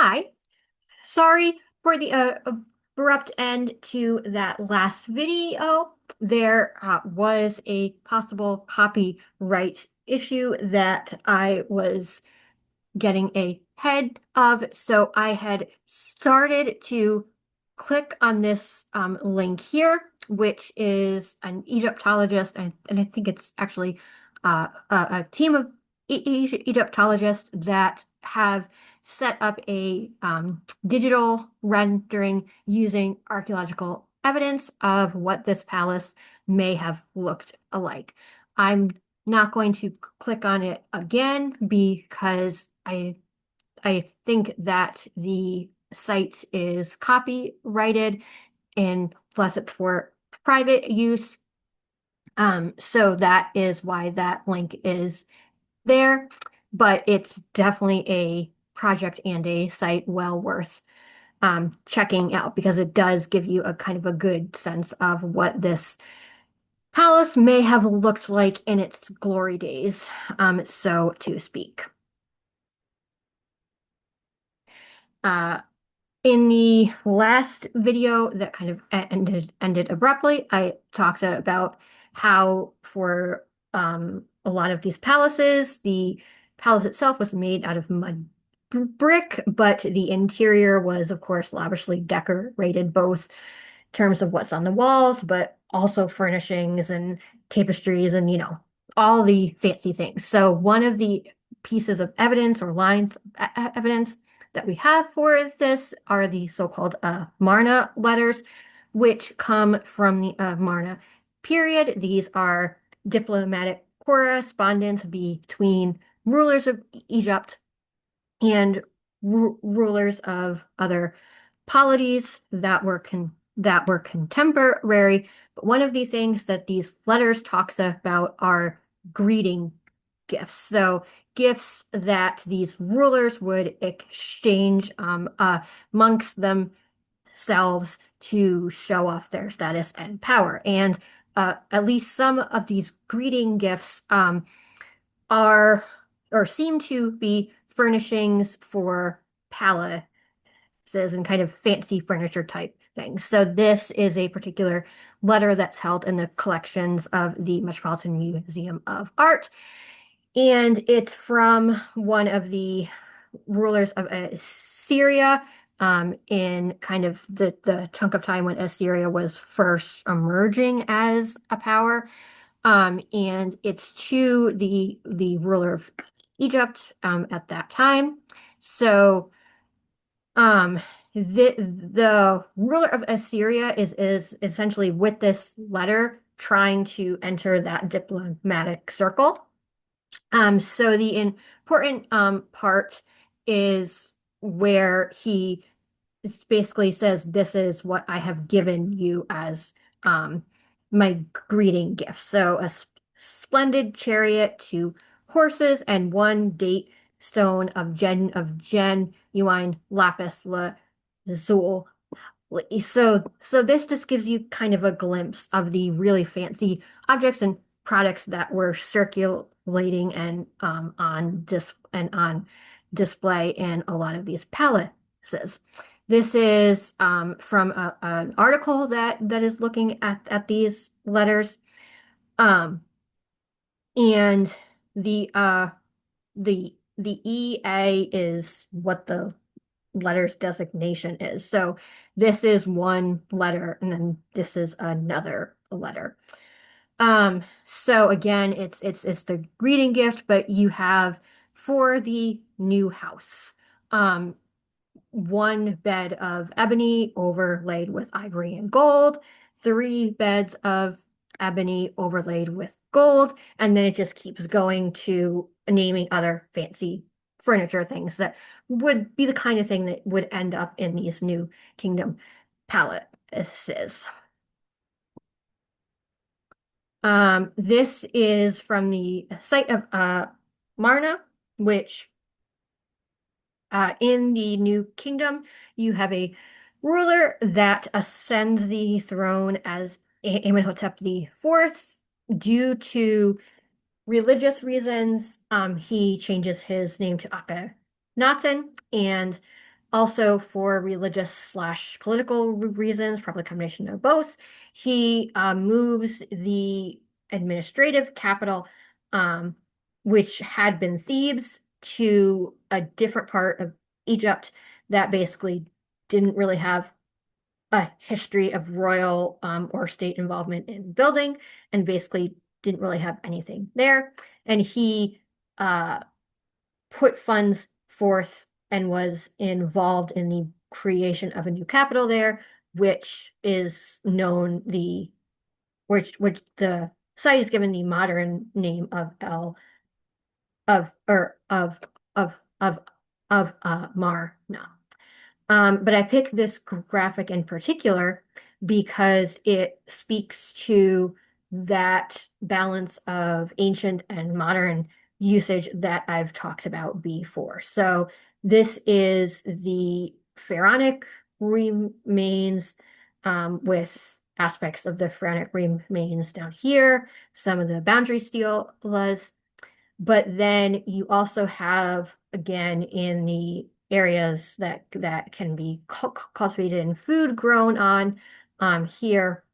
Hi, sorry for the abrupt end to that last video. There was a possible copyright issue that I was getting a head of, so I had started to click on this link here, which is an Egyptologist, and I think it's actually a team of Egyptologists that have set up a digital rendering using archaeological evidence of what this palace may have looked like. I'm not going to click on it again because I think that the site is copyrighted and plus it's for private use. So that is why that link is there, but it's definitely a project and a site well worth checking out because it does give you a kind of a good sense of what this palace may have looked like in its glory days, so to speak. Uh, in the last video that kind of ended abruptly, I talked about how for a lot of these palaces, the palace itself was made out of mud brick, but the interior was, of course, lavishly decorated, both in terms of what's on the walls, but also furnishings and tapestries and, all the fancy things. So one of the pieces of evidence or lines of evidence that we have for this are the so-called Amarna letters, which come from the Amarna period. These are diplomatic correspondence between rulers of Egypt and rulers of other polities that were contemporary. But one of the things that these letters talks about are greeting gifts. So gifts that these rulers would exchange amongst themselves to show off their status and power. And at least some of these greeting gifts are or seem to be furnishings for palaces and kind of fancy furniture type things. So this is a particular letter that's held in the collections of the Metropolitan Museum of Art. And it's from one of the rulers of Assyria in kind of the chunk of time when Assyria was first emerging as a power. And it's to the ruler of Egypt at that time. So the ruler of Assyria is essentially with this letter trying to enter that diplomatic circle. So the important part is where he basically says, "This is what I have given you as my greeting gift." So splendid chariot, two horses, and one date stone of genuine lapis lazuli. So this just gives you kind of a glimpse of the really fancy objects and products that were circulating and on display in a lot of these palaces. This is from an article that is looking at these letters, um, and the uh, the EA is what the letter's designation is. So this is one letter, and then this is another letter. So again, it's the greeting gift, but you have for the new house, one bed of ebony overlaid with ivory and gold, three beds of ebony overlaid with gold, and then it just keeps going to naming other fancy furniture things that would be the kind of thing that would end up in these new kingdom palaces. This is from the site of Marna, which in the New Kingdom, you have a ruler that ascends the throne as Amenhotep IV. Due to religious reasons, he changes his name to Akhenaten, and also for religious slash political reasons, probably a combination of both. He moves the administrative capital, um, which had been Thebes, to a different part of Egypt that basically didn't really have a history of royal or state involvement in building, and basically didn't really have anything there. And he uh, put funds forth and was involved in the creation of a new capital there, which is known which the site is given the modern name of El of or of Marna. But I picked this graphic in particular because it speaks to that balance of ancient and modern usage that I've talked about before. So this is the pharaonic remains with aspects of the pharaonic remains down here, some of the boundary stele, but then you also have, again, in the areas that can be cultivated and food grown on, here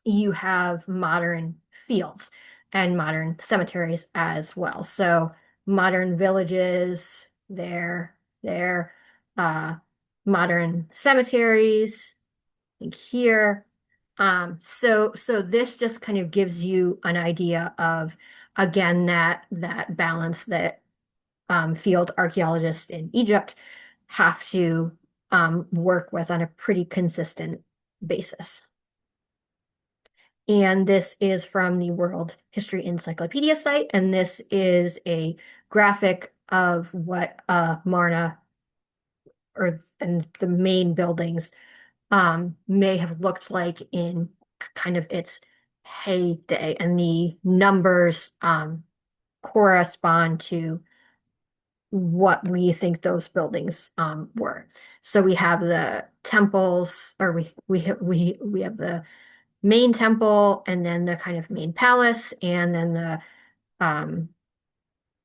you have modern fields and modern cemeteries as well. So modern villages, there, uh, modern cemeteries, I think here. So this just kind of gives you an idea of, again, that balance that field archaeologists in Egypt have to work with on a pretty consistent basis. And this is from the World History Encyclopedia site, and this is a graphic of what Marna and the main buildings may have looked like in kind of its heyday, and the numbers correspond to what we think those buildings were. So we have the temples, or we have the main temple, and then the kind of main palace, and then um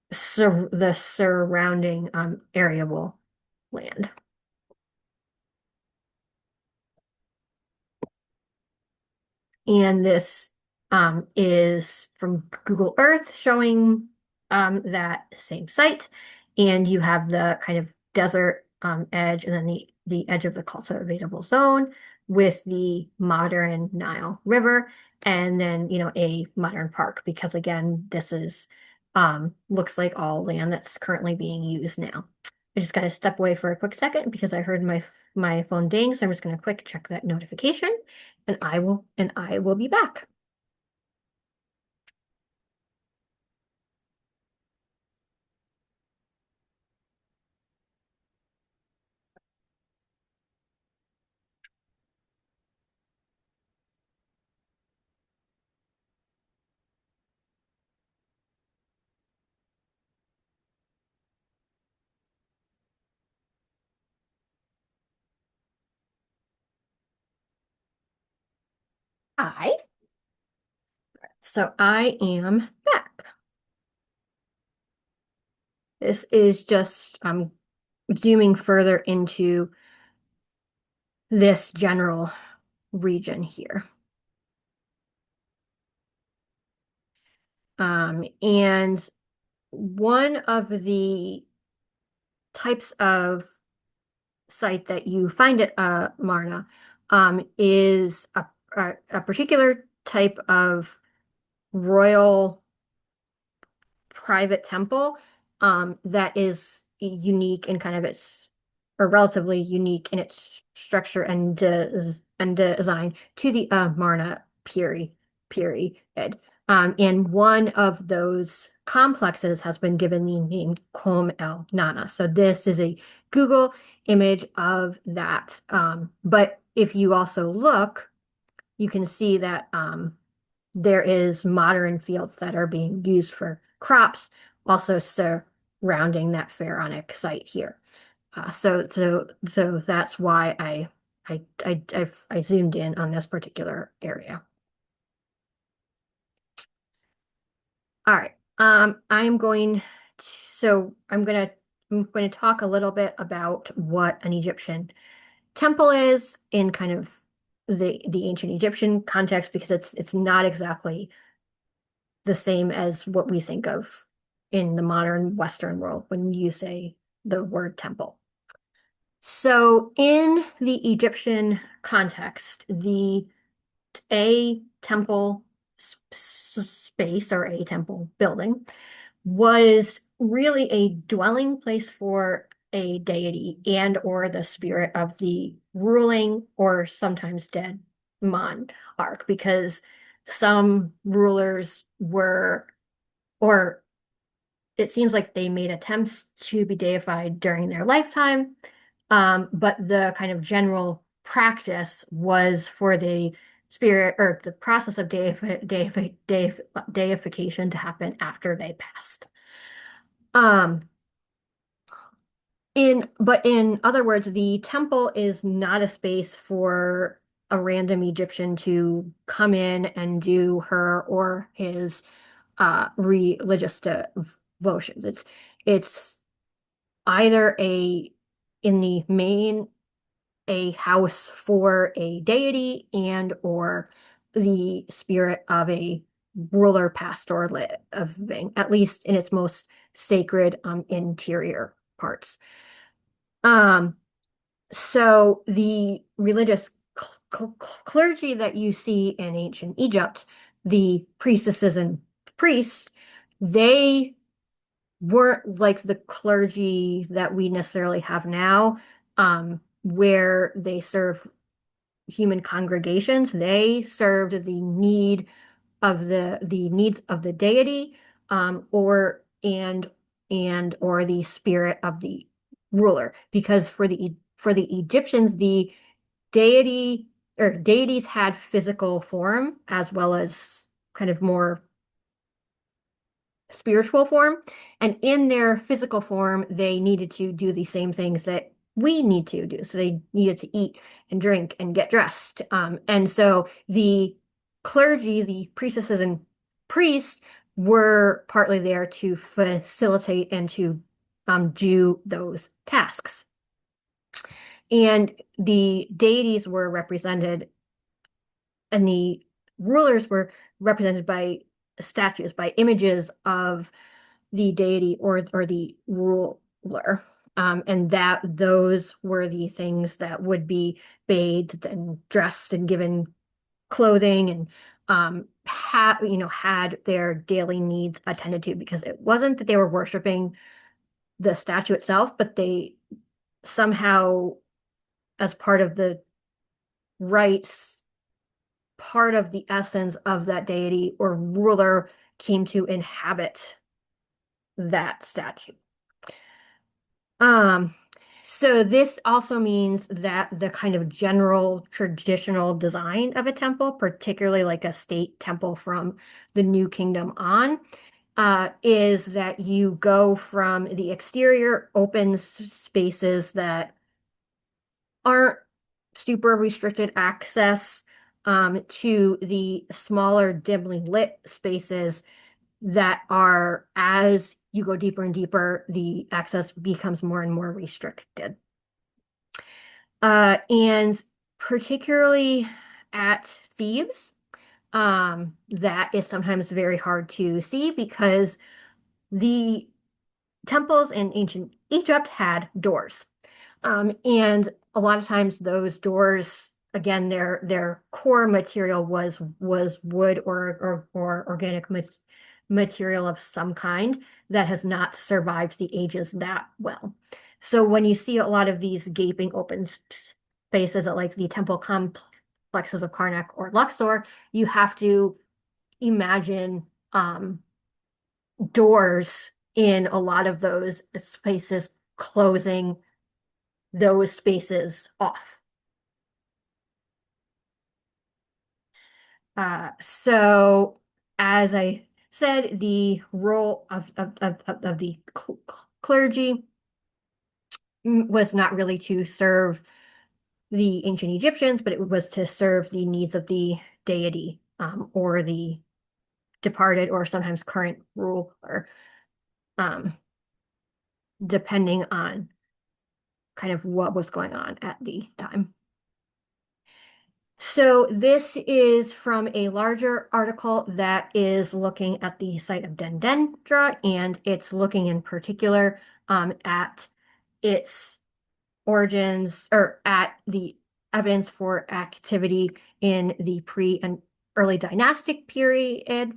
the surrounding arable land. And this is from Google Earth showing that same site. And you have the kind of desert edge, and then the edge of the cultivatable zone with the modern Nile River, and then, a modern park, because again, this is looks like all land that's currently being used now. I just got to step away for a quick second because I heard my phone ding, so I'm just going to quick check that notification, and I will be back. I So I am back. This is just zooming further into this general region here. And one of the types of site that you find at Marna is a particular type of royal private temple that is unique in kind of its, or relatively unique in its structure and design to the Marna period. And one of those complexes has been given the name Com El Nana. So this is a Google image of that. But if you also look, you can see that there is modern fields that are being used for crops, also surrounding that pharaonic site here. So that's why I zoomed in on this particular area. All right. I'm going to I'm going to talk a little bit about what an Egyptian temple is in kind of the ancient Egyptian context because it's not exactly the same as what we think of in the modern Western world when you say the word temple. So in the Egyptian context, the a temple space or a temple building was really a dwelling place for a deity and or the spirit of the ruling or sometimes dead monarch because some rulers were or it seems like they made attempts to be deified during their lifetime, but the kind of general practice was for the spirit or the process of deification to happen after they passed. Um, but in other words, the temple is not a space for a random Egyptian to come in and do her or his religious devotions. It's either a in the main a house for a deity and or the spirit of a ruler past or living, at least in its most sacred interior parts. Um, so the religious clergy that you see in ancient Egypt, the priestesses and priests, they weren't like the clergy that we necessarily have now, where they serve human congregations. They served the needs of the deity, or or the spirit of the ruler. Because for the Egyptians, the deity or deities had physical form as well as kind of more spiritual form. And in their physical form, they needed to do the same things that we need to do. So they needed to eat and drink and get dressed. And so the clergy, the priestesses and priests, were partly there to facilitate and to do those tasks. And the deities were represented, and the rulers were represented by statues, by images of the deity or the ruler. And that those were the things that would be bathed and dressed and given clothing and had their daily needs attended to because it wasn't that they were worshiping the statue itself, but they somehow, as part of the rites, part of the essence of that deity or ruler came to inhabit that statue. Um, so this also means that the kind of general traditional design of a temple, particularly like a state temple from the New Kingdom on, is that you go from the exterior open spaces that aren't super restricted access, to the smaller, dimly lit spaces that are, as you go deeper and deeper, the access becomes more and more restricted. And particularly at Thebes, that is sometimes very hard to see because the temples in ancient Egypt had doors. And a lot of times those doors, again, their core material was wood or organic material of some kind that has not survived the ages that well. So when you see a lot of these gaping open spaces at like the temple complexes of Karnak or Luxor, you have to imagine doors in a lot of those spaces closing those spaces off. So as I said, the role of the clergy was not really to serve the ancient Egyptians, but it was to serve the needs of the deity, or the departed or sometimes current ruler. Um, depending on kind of what was going on at the time. So this is from a larger article that is looking at the site of Dendendra, and it's looking in particular at its origins or at the evidence for activity in the pre and early dynastic period.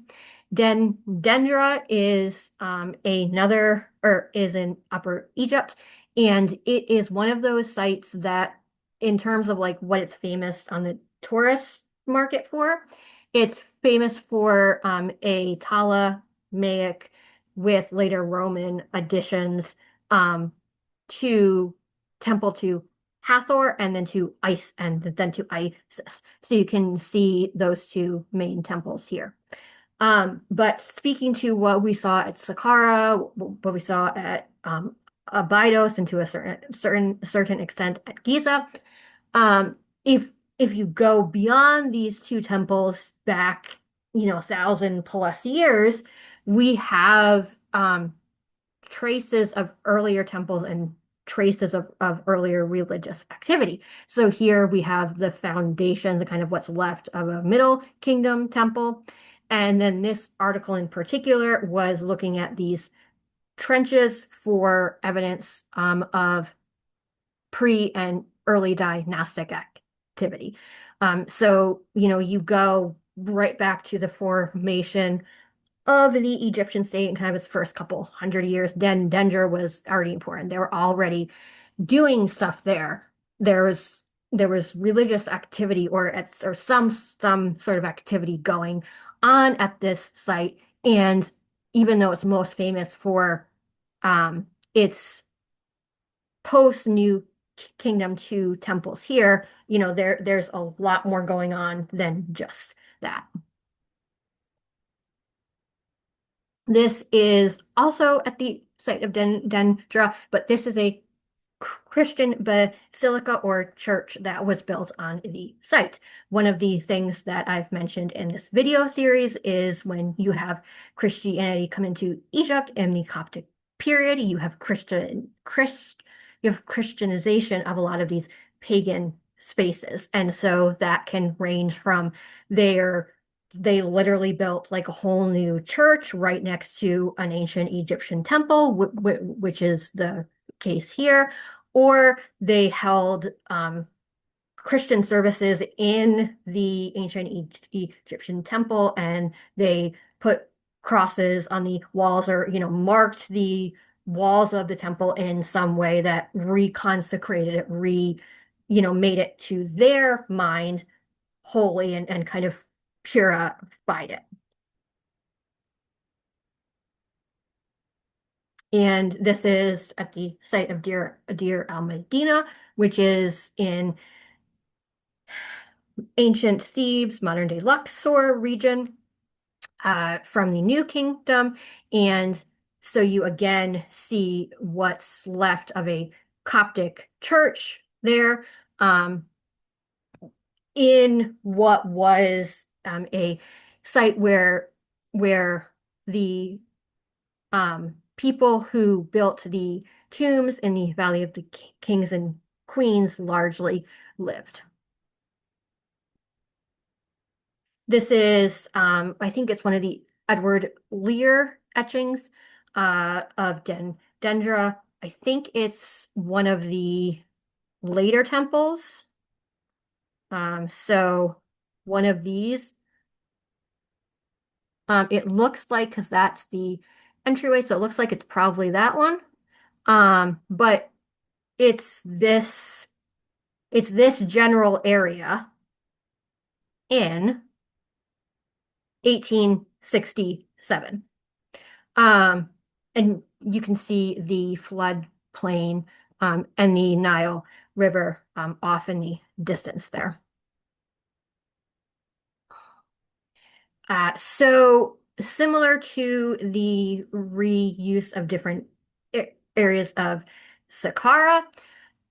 Dendra is another or is in Upper Egypt, and it is one of those sites that, in terms of like what it's famous on the tourist market for, it's famous for a Ptolemaic with later Roman additions to temple to Hathor and then to Isis. So you can see those two main temples here. But speaking to what we saw at Saqqara, what we saw at Abydos, and to a certain extent at Giza, um, if if you go beyond these two temples back, 1,000+ years, we have traces of earlier temples and traces of earlier religious activity. So here we have the foundations and kind of what's left of a Middle Kingdom temple. And then this article in particular was looking at these trenches for evidence of pre and early dynastic activity. So, you go right back to the formation of the Egyptian state in kind of its first couple hundred years. Dendra was already important. They were already doing stuff there. There was religious activity or some sort of activity going on at this site. And even though it's most famous for its post New Kingdom 2 temples here, there's a lot more going on than just that. This is also at the site of Dendra, but this is a Christian basilica or church that was built on the site. One of the things that I've mentioned in this video series is when you have Christianity come into Egypt in the Coptic period, you have Christianization of a lot of these pagan spaces. And so that can range from they literally built like a whole new church right next to an ancient Egyptian temple, which is the case here, or they held Christian services in the ancient Egyptian temple, and they put crosses on the walls, or marked the walls of the temple in some way that reconsecrated it, made it to their mind holy, and kind of purified it. And this is at the site of Deir al-Medina, which is in ancient Thebes, modern day Luxor region, from the New Kingdom. And so you again see what's left of a Coptic church there, in what was a site where the people who built the tombs in the Valley of the Kings and Queens largely lived. This is, I think it's one of the Edward Lear etchings of Dendra. I think it's one of the later temples. So one of these, it looks like, because that's the entryway, so it looks like it's probably that one. But it's this general area in 1867. And you can see the floodplain and the Nile River off in the distance there. So similar to the reuse of different areas of Saqqara,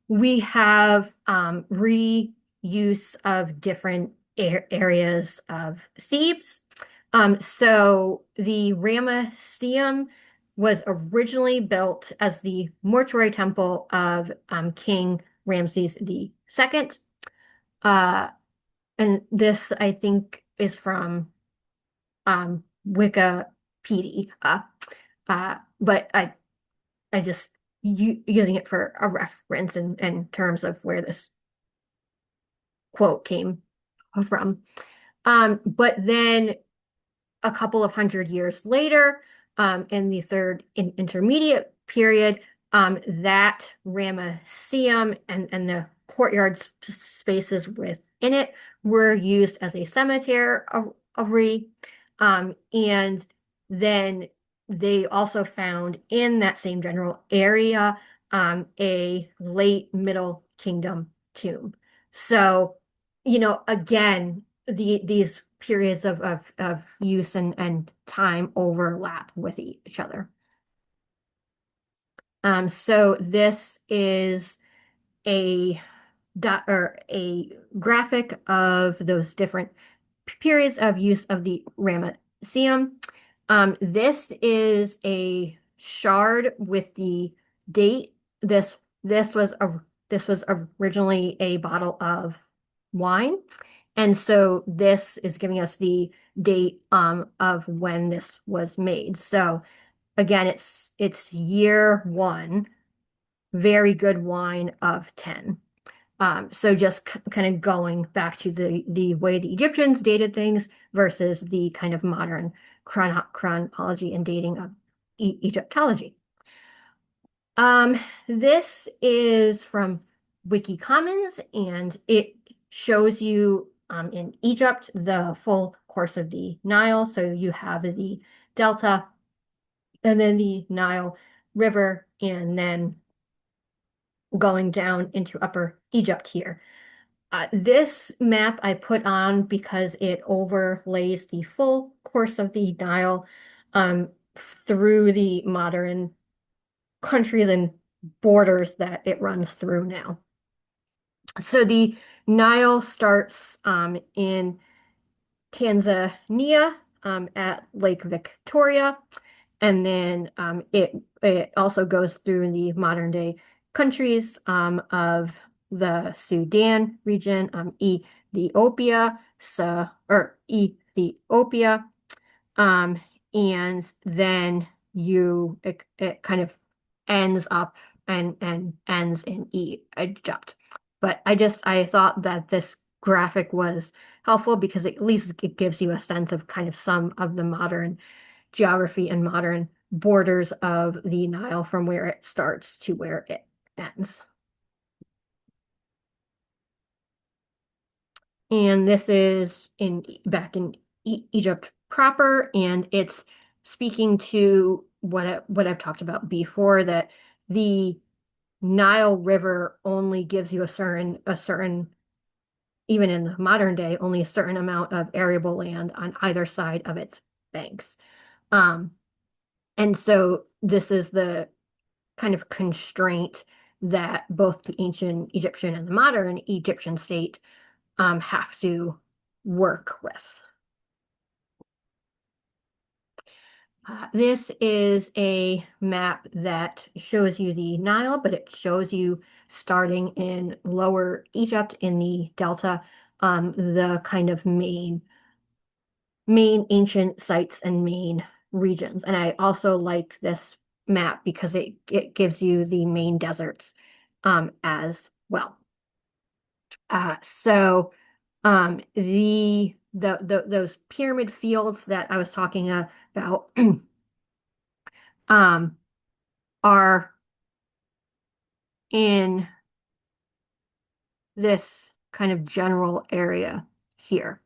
we have reuse of different areas of Thebes. So the Ramesseum was originally built as the mortuary temple of King Ramses II. Uh, and this, I think, is from Wikipedia. But I just using it for a reference in terms of where this quote came from. But then a couple of hundred years later, in the third intermediate period, that Ramesseum and the courtyard spaces within it were used as a cemetery. And then they also found in that same general area a late Middle Kingdom tomb. So, again, these periods of use and time overlap with each other. So this is a or a graphic of those different periods of use of the Ramesseum. This is a shard with the date. This was originally a bottle of wine. And so this is giving us the date of when this was made. So again, it's year one, very good wine of 10. So just kind of going back to the way the Egyptians dated things versus the kind of modern chronology and dating of Egyptology. This is from Wiki Commons, and it shows you in Egypt the full course of the Nile. So you have the Delta and then the Nile River, and then going down into Upper Egypt here. This map I put on because it overlays the full course of the Nile through the modern countries and borders that it runs through now. So the Nile starts in Tanzania at Lake Victoria, and then it also goes through the modern day countries of the Sudan region, Ethiopia, Ethiopia, and then it kind of ends up and ends in Egypt. But I thought that this graphic was helpful because at least it gives you a sense of kind of some of the modern geography and modern borders of the Nile from where it starts to where it ends. And this is back in Egypt proper, and it's speaking to what I've talked about before, that the Nile River only gives you a certain, even in the modern day, only a certain amount of arable land on either side of its banks. And so this is the kind of constraint that both the ancient Egyptian and the modern Egyptian state have to work with. This is a map that shows you the Nile, but it shows you starting in Lower Egypt in the Delta, the kind of main ancient sites and main regions. And I also like this map because it gives you the main deserts as well. So those pyramid fields that I was talking about are in this kind of general area here.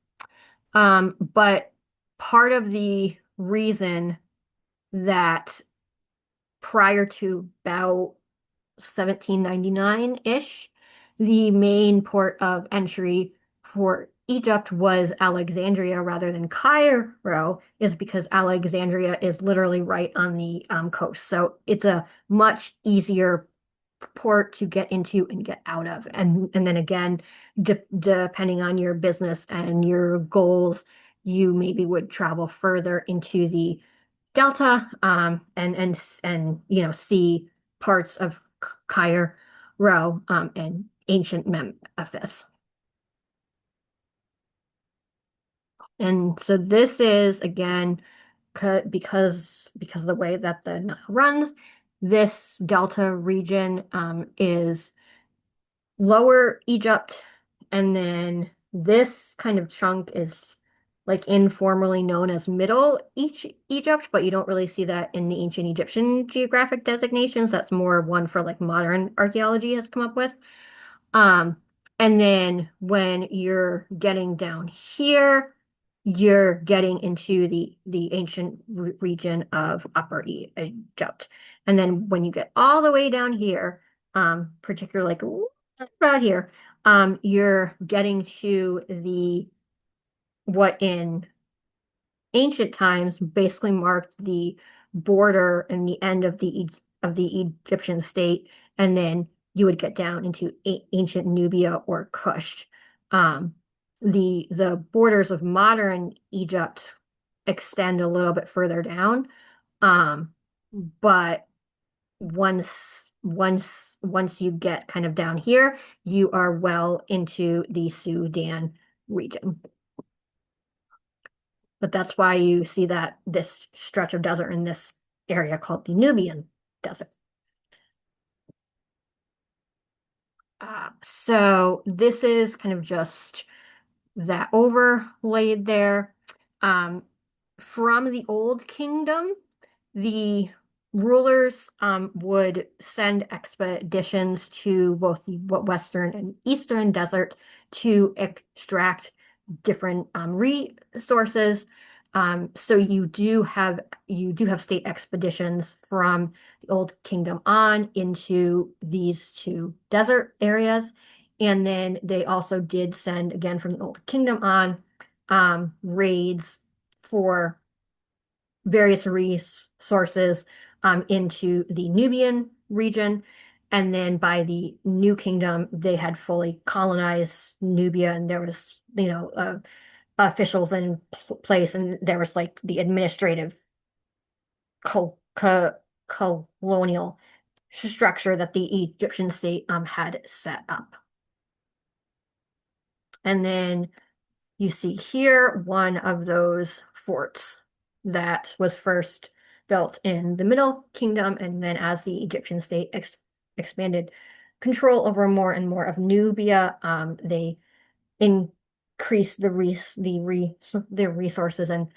But part of the reason that prior to about 1799-ish, the main port of entry for Egypt was Alexandria rather than Cairo, is because Alexandria is literally right on the coast. So it's a much easier port to get into and get out of. And then again, depending on your business and your goals, you maybe would travel further into the delta, and see parts of Cairo, and ancient Memphis. And so this is again because of the way that the Nile runs, this delta region is Lower Egypt, and then this kind of chunk is like informally known as Middle Egypt, but you don't really see that in the ancient Egyptian geographic designations. That's more one for like modern archaeology has come up with. Um, and then when you're getting down here, you're getting into the ancient region of Upper Egypt. And then when you get all the way down here, particularly like about here, you're getting to the what in ancient times basically marked the border and the end of the Egyptian state, and then you would get down into ancient Nubia or Kush. Um, the borders of modern Egypt extend a little bit further down, but once you get kind of down here, you are well into the Sudan region. But that's why you see that this stretch of desert in this area called the Nubian Desert. So this is kind of just that overlaid there. Um, from the Old Kingdom, the rulers would send expeditions to both the Western and Eastern desert to extract different resources. So you do have state expeditions from the Old Kingdom on into these two desert areas. And then they also did send, again, from the Old Kingdom on, raids for various resources into the Nubian region. And then by the New Kingdom, they had fully colonized Nubia, and there was, officials in place, and there was like the administrative col co colonial structure that the Egyptian state had set up. And then you see here one of those forts that was first built in the Middle Kingdom, and then as the Egyptian state expanded control over more and more of Nubia, they increased the resources and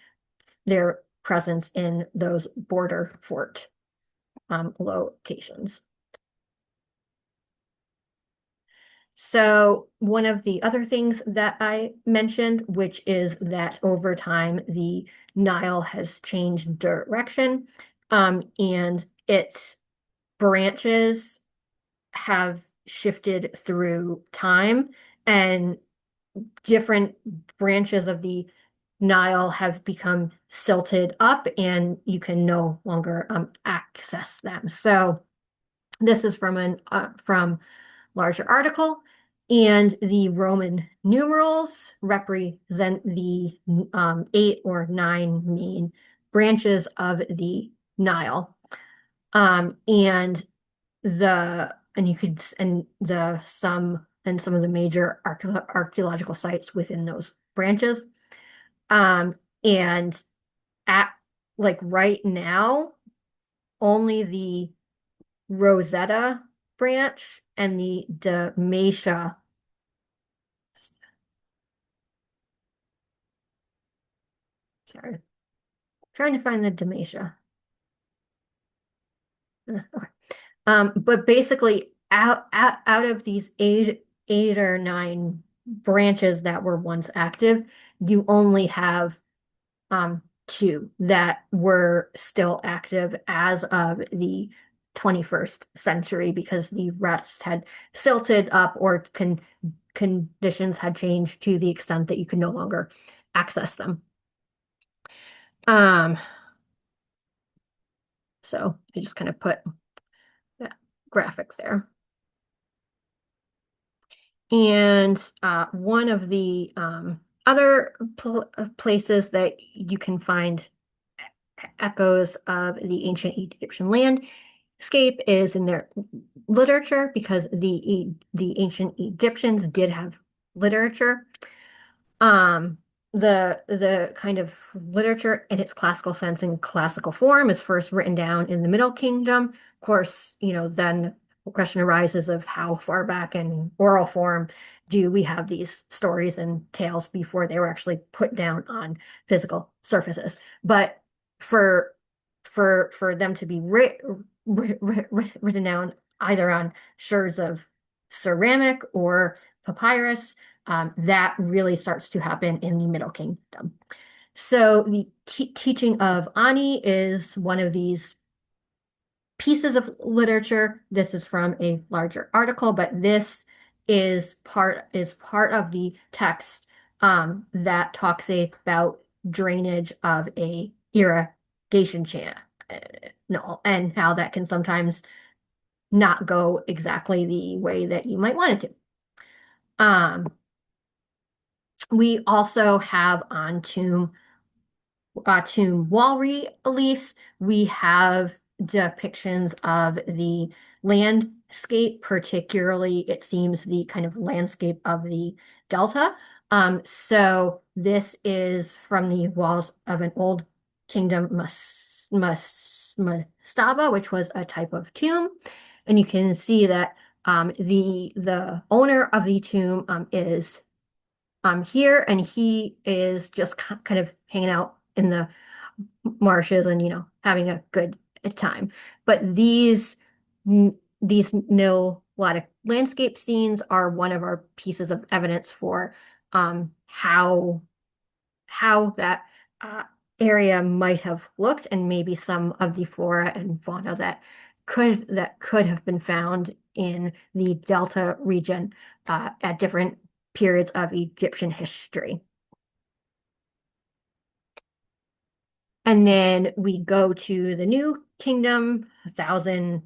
their presence in those border fort locations. So one of the other things that I mentioned, which is that over time the Nile has changed direction, and its branches have shifted through time, and different branches of the Nile have become silted up, and you can no longer access them. So this is from larger article, and the Roman numerals represent the 8 or 9 main branches of the Nile. And you could and the some of the major archaeological sites within those branches. And at like right now, only the Rosetta branch and the Dalmatia. Sorry, trying to find the Dalmatia. Okay. But basically, out of these eight or nine branches that were once active, you only have two that were still active as of the 21st century, because the rest had silted up or conditions had changed to the extent that you could no longer access them. Um, so I just kind of put that graphic there. And one of the other places that you can find echoes of the ancient Egyptian landscape is in their literature, because the ancient Egyptians did have literature. Um, the kind of literature in its classical sense and classical form is first written down in the Middle Kingdom. Of course, then the question arises of how far back in oral form do we have these stories and tales before they were actually put down on physical surfaces. But for for them to be written down either on shards of ceramic or papyrus, that really starts to happen in the Middle Kingdom. So the teaching of Ani is one of these pieces of literature. This is from a larger article, but this is part of the text that talks about drainage of a irrigation channel and how that can sometimes not go exactly the way that you might want it to. We also have on tomb wall reliefs. We have depictions of the landscape, particularly it seems the kind of landscape of the delta. So this is from the walls of an old kingdom mastaba, which was a type of tomb, and you can see that the owner of the tomb is here, and he is just kind of hanging out in the marshes and having a good time. But these Nil-Latic landscape scenes are one of our pieces of evidence for how that uh, area might have looked, and maybe some of the flora and fauna that could have been found in the Delta region at different periods of Egyptian history. And then we go to the New Kingdom, 1,000+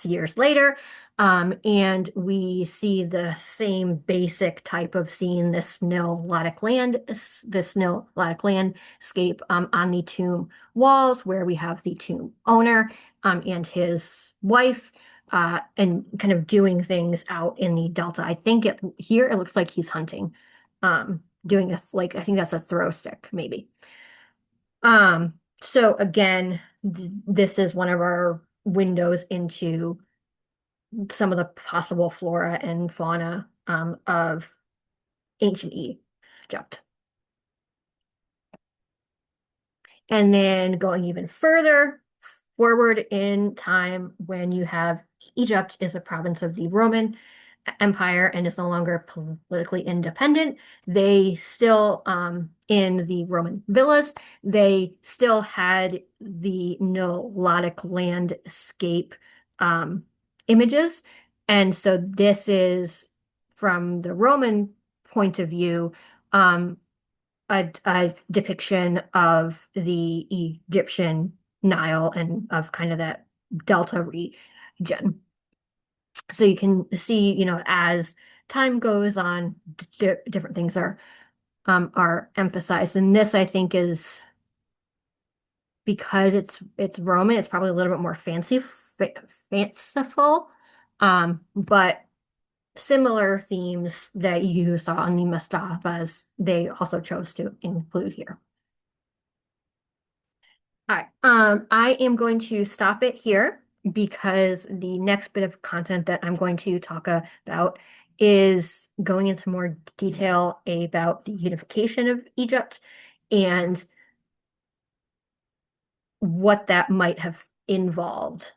years later, and we see the same basic type of scene, this Nil-Latic landscape on the tomb walls, where we have the tomb owner and his wife, and kind of doing things out in the delta. I think here it looks like he's hunting, doing I think that's a throw stick, maybe. So again, this is one of our windows into some of the possible flora and fauna of ancient Egypt. And then going even further forward in time, when you have Egypt is a province of the Roman Empire and is no longer politically independent, they still, in the Roman villas, they still had the Nilotic landscape images. And so this is, from the Roman point of view, a depiction of the Egyptian Nile and of kind of that Delta region. So you can see, as time goes on, different things are emphasized. And this, I think, is because it's Roman, it's probably a little bit more fanciful. But similar themes that you saw on the mastabas, they also chose to include here. All right, I am going to stop it here because the next bit of content that I'm going to talk about is going into more detail about the unification of Egypt and what that might have involved.